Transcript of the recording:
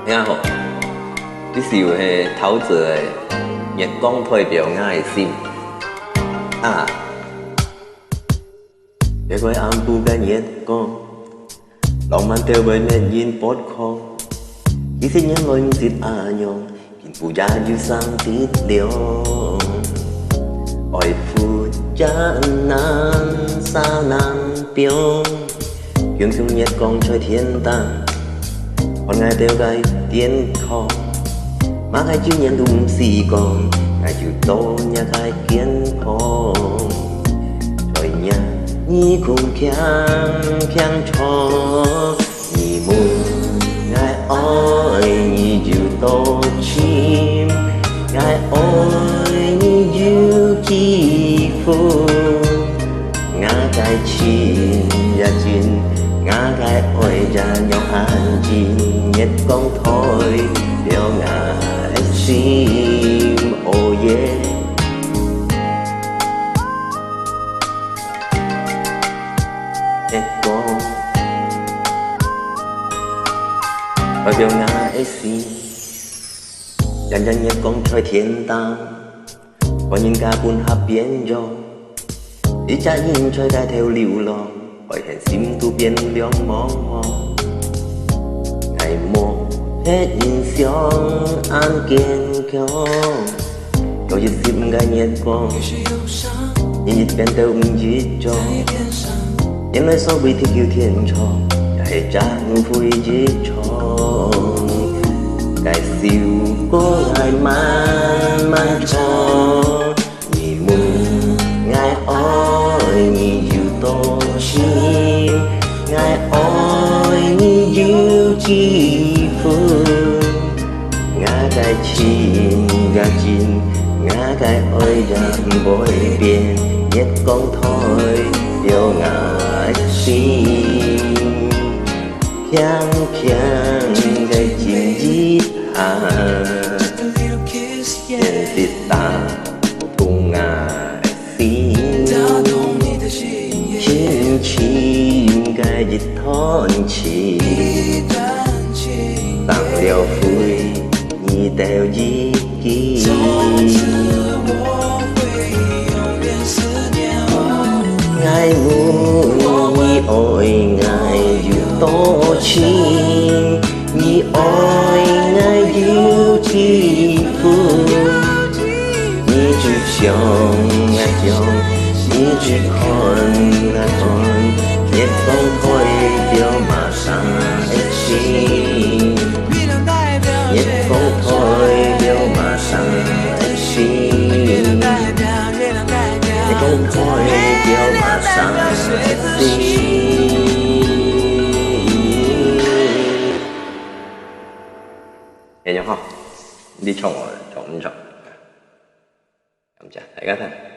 你好，你是有迄陶喆的月光代表我的心啊。月光暗部嘅月光，浪漫掉為咩煙波狂？其實人類唔知阿樣，見不也要生啲亮。愛負責難，沙難表，永遠月光在天堂。看愛掉個天空，馬海今年都唔是講，愛就多日個健康，在日你共強闖，你們愛你就多情，愛你就記住，我嘅情也真。我嘅愛人用安靜月光代表我的心，哦耶！月光代表我的心，人人月光在天堂，看人家半合變咗，你隻人在街頭流浪。愛恨心都變亮茫茫，愛慕的人相安健強，有一心嘅月光，日日變到唔一樣。原來所謂的叫天長，也係盞灰一場。該笑過愛漫漫長，你們愛你有多深？愛你有幾分？我嘅情也真，我嘅愛也唔會變，月光代表我的心，香香嘅情意下，現實打動我的心，輕輕嘅一段情，當了灰，你都已經。愛慕你愛有多情，你愛有幾分？你只想想，你只看月光代表馬上的心，月光代表馬上的心，月光代表馬上的心。大家好，你唱我唱唔唱？咁就大家睇。